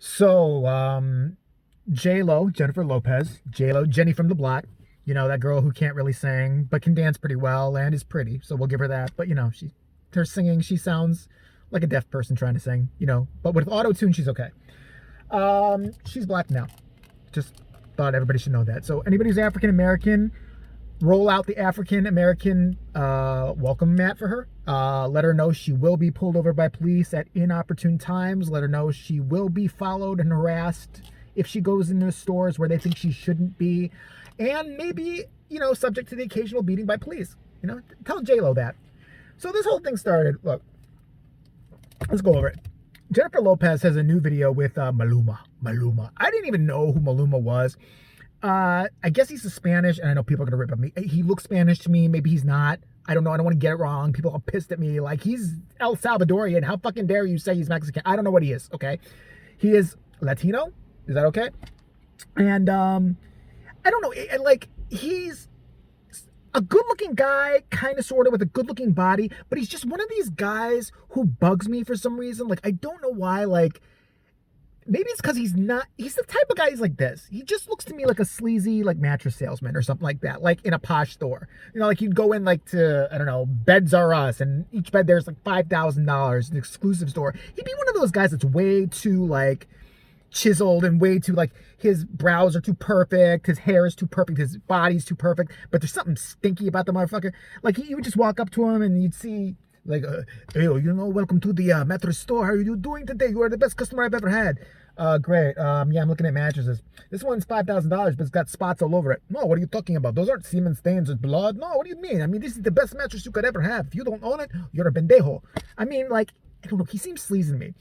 So, J-Lo, Jennifer Lopez, J-Lo, Jenny from the block, that girl who can't really sing, but can dance pretty well and is pretty. So we'll give her that. But, her singing, she sounds like a deaf person trying to sing, but with auto-tune, she's okay. She's black now. Just thought everybody should know that. So anybody who's African-American, roll out the African-American welcome mat for her. Let her know she will be pulled over by police at inopportune times. Let her know she will be followed and harassed if she goes into stores where they think she shouldn't be. And maybe, subject to the occasional beating by police. Tell J-Lo that. So this whole thing started, look, let's go over it. Jennifer Lopez has a new video with Maluma. I didn't even know who Maluma was. I guess he's a Spanish, and I know people are going to rip at me. He looks Spanish to me. Maybe he's not. I don't know. I don't want to get it wrong. People are pissed at me. Like, he's El Salvadorian. How fucking dare you say he's Mexican? I don't know what he is, okay? He is Latino. Is that okay? And, I don't know. He's a good-looking guy, kind of, sort of, with a good-looking body, but he's just one of these guys who bugs me for some reason. Like, I don't know why, maybe it's because he's the type of guy who's like this. He just looks to me like a sleazy, mattress salesman or something like that, like in a posh store. You'd go in, to, I don't know, Beds R Us, and each bed there's, $5,000, an exclusive store. He'd be one of those guys that's way too, chiseled and way too, his brows are too perfect, his hair is too perfect, his body's too perfect, but there's something stinky about the motherfucker. You would just walk up to him and you'd see, hey, welcome to the mattress store. How are you doing today? You are the best customer I've ever had. Great. I'm looking at mattresses. This one's $5,000, but it's got spots all over it. No, what are you talking about? Those aren't semen stains with blood. No, what do you mean? I mean, this is the best mattress you could ever have. If you don't own it, you're a pendejo. I mean, I don't know, he seems sleazy to me.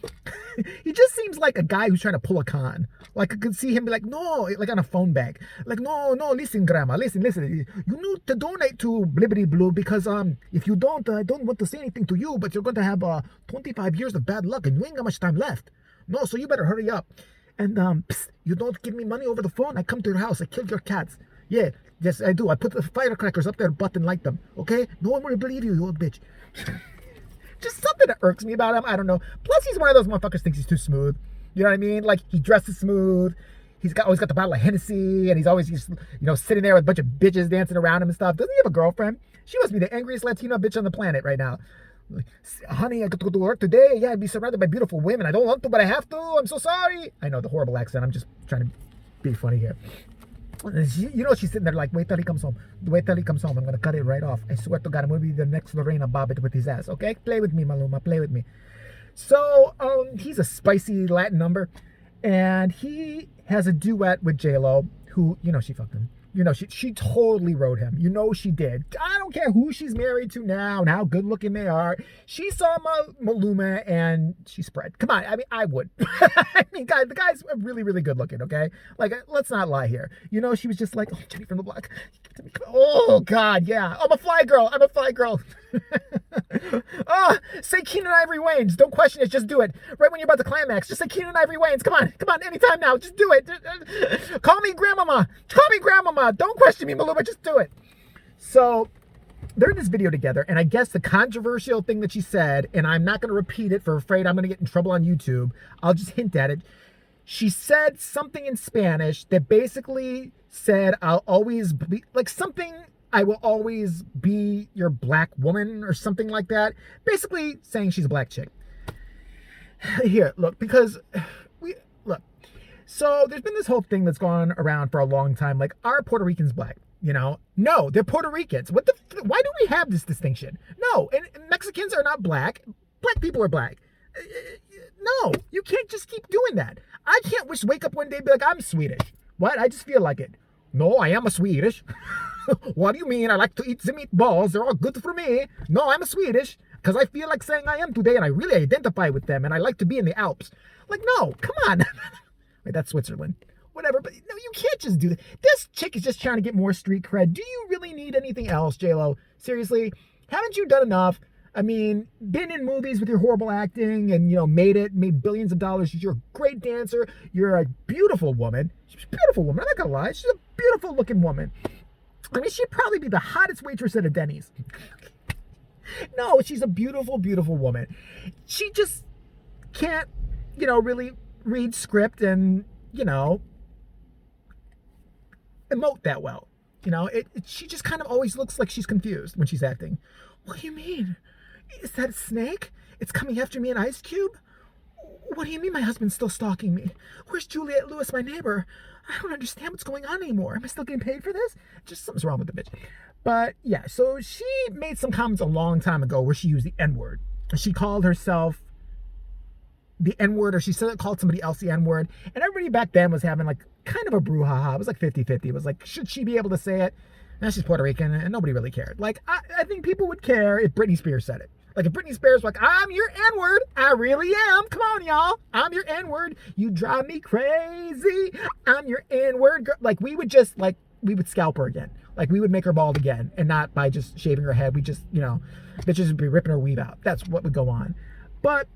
He just seems like a guy who's trying to pull a con. I could see him be like, no, on a phone bag. No, listen, grandma, listen. You need to donate to Blibbity Blue because if you don't, I don't want to say anything to you, but you're going to have 25 years of bad luck and you ain't got much time left. No, so you better hurry up. And you don't give me money over the phone, I come to your house, I kill your cats. Yeah, yes, I do. I put the firecrackers up their butt and light them, okay? No one will believe you, you old bitch. Just something that irks me about him. I don't know. Plus, he's one of those motherfuckers thinks he's too smooth. You know what I mean? He dresses smooth. He's always got the bottle of Hennessy, and he's always just, sitting there with a bunch of bitches dancing around him and stuff. Doesn't he have a girlfriend? She must be the angriest Latino bitch on the planet right now. Honey, I got to go to work today. Yeah, I'd be surrounded by beautiful women. I don't want to, but I have to. I'm so sorry. I know the horrible accent. I'm just trying to be funny here. She's sitting there wait till he comes home. Wait till he comes home. I'm going to cut it right off. I swear to God, I'm going to be the next Lorena Bobbitt with his ass, okay? Play with me, Maluma. Play with me. So, he's a spicy Latin number. And he has a duet with J-Lo, who, she fucked him. She totally wrote him. She did. I don't care who she's married to now and how good looking they are. She saw Maluma and she spread. Come on. I mean, I would. I mean, guys, the guy's really, really good looking, okay? Let's not lie here. She was just oh, Jenny from the block. Oh, God, yeah. I'm a fly girl. Oh, say Keenan Ivory Wayans. Don't question it. Just do it. Right when you're about to climax, just say Keenan Ivory Wayans. Come on. Anytime now. Just do it. Call me grandmama. Don't question me, Maluma. Just do it. So they're in this video together, and I guess the controversial thing that she said, and I'm not going to repeat it for afraid I'm going to get in trouble on YouTube. I'll just hint at it. She said something in Spanish that basically said, I'll always be something. I will always be your black woman or something like that. Basically saying she's a black chick. Here, look, because so there's been this whole thing that's gone around for a long time. Are Puerto Ricans black? No, they're Puerto Ricans. Why do we have this distinction? No, and Mexicans are not black. Black people are black. No, you can't just keep doing that. I can't wake up one day and be like, I'm Swedish. What? I just feel like it. No, I am a Swedish. What do you mean? I like to eat the meatballs. They're all good for me. No, I'm a Swedish because I feel like saying I am today and I really identify with them and I like to be in the Alps. No, come on. Wait, that's Switzerland. Whatever, but no, you can't just do that. This chick is just trying to get more street cred. Do you really need anything else, J-Lo? Seriously? Haven't you done enough? I mean, been in movies with your horrible acting and, made billions of dollars. You're a great dancer. You're a beautiful woman. She's a beautiful woman. I'm not going to lie. She's a beautiful looking woman. I mean, she'd probably be the hottest waitress at a Denny's. No, she's a beautiful, beautiful woman. She just can't, really read script and, emote that well. She just kind of always looks like she's confused when she's acting. What do you mean? Is that a snake? It's coming after me in Ice Cube? What do you mean my husband's still stalking me? Where's Juliette Lewis, my neighbor? I don't understand what's going on anymore. Am I still getting paid for this? Just something's wrong with the bitch. But yeah, so she made some comments a long time ago where she used the N-word. She called herself the N-word, or she called somebody else the N-word. And everybody back then was having like kind of a brouhaha. It was like 50-50. It was like, should she be able to say it? Now she's Puerto Rican and nobody really cared. Like, I think people would care if Britney Spears said it. Like, if Britney Spears was like, I'm your N-word. I really am. Come on, y'all. I'm your N-word. You drive me crazy. I'm your N-word. Like, we would scalp her again. Like, we would make her bald again. And not by just shaving her head. We just, bitches would be ripping her weave out. That's what would go on. But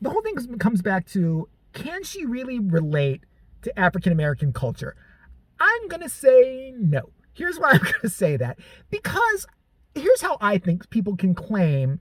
the whole thing comes back to, can she really relate to African-American culture? I'm going to say no. Here's why I'm going to say that. Because here's how I think people can claim.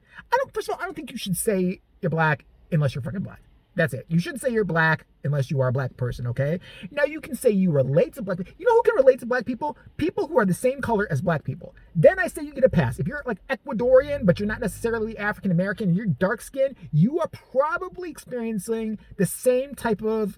First of all, I don't think you should say you're black unless you're fucking black. That's it. You shouldn't say you're black unless you are a black person, okay? Now, you can say you relate to black people. You know who can relate to black people? People who are the same color as black people. Then I say you get a pass. If you're like Ecuadorian, but you're not necessarily African American, and you're dark skinned, you are probably experiencing the same type of,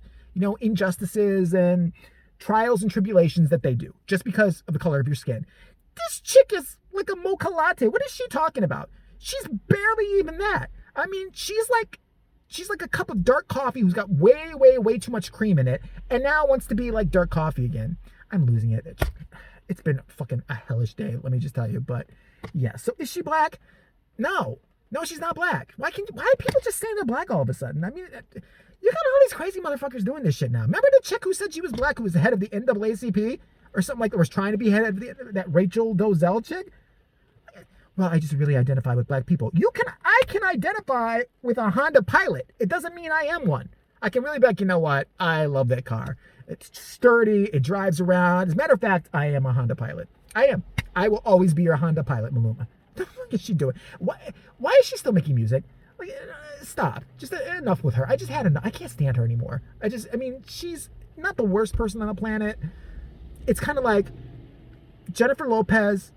injustices and trials and tribulations that they do, just because of the color of your skin. This chick is like a mocha latte. What is she talking about? She's barely even that. I mean, she's like a cup of dark coffee who's got way, way, way too much cream in it, and now wants to be like dark coffee again. I'm losing it. It's been fucking a hellish day, let me just tell you. But yeah, so is she black? No, she's not black. Why are people just saying they're black all of a sudden? I mean, you got all these crazy motherfuckers doing this shit now. Remember the chick who said she was black, who was the head of the NAACP or something like that, was trying to be head of that Rachel Dolezal chick? Well, I just really identify with black people. I can identify with a Honda Pilot. It doesn't mean I am one. I can really be like, you know what? I love that car. It's sturdy. It drives around. As a matter of fact, I am a Honda Pilot. I am. I will always be your Honda Pilot, Maluma. What the fuck is she doing? Why is she still making music? Like, stop. Just enough with her. I just had enough. I can't stand her anymore. She's not the worst person on the planet. It's kind of like Jennifer Lopez,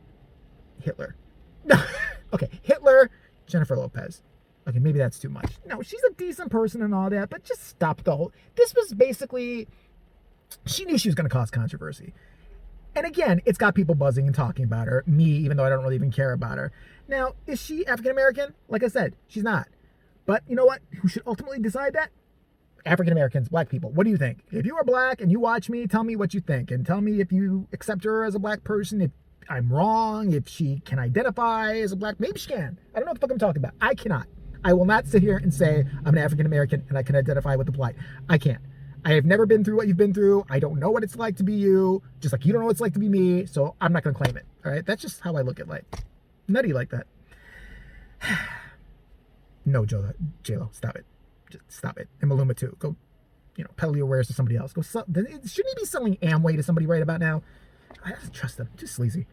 Hitler. Okay, Hitler, Jennifer Lopez. Okay, maybe that's too much. No, she's a decent person and all that, but just stop the whole... This was basically... She knew she was going to cause controversy. And again, it's got people buzzing and talking about her. Me, even though I don't really even care about her. Now, is she African-American? Like I said, she's not. But you know what? Who should ultimately decide that? African-Americans, black people. What do you think? If you are black and you watch me, tell me what you think. And tell me if you accept her as a black person, if I'm wrong, if she can identify as a black... Maybe she can. I don't know what the fuck I'm talking about. I cannot. I will not sit here and say I'm an African-American and I can identify with the plight. I can't. I have never been through what you've been through. I don't know what it's like to be you, just like you don't know what it's like to be me, so I'm not going to claim it. All right? That's just how I look at life. Nutty like that. No, J-Lo, stop it. Just stop it. And Maluma too. Go, peddle your wares to somebody else. Shouldn't he be selling Amway to somebody right about now? I don't trust him. Too sleazy.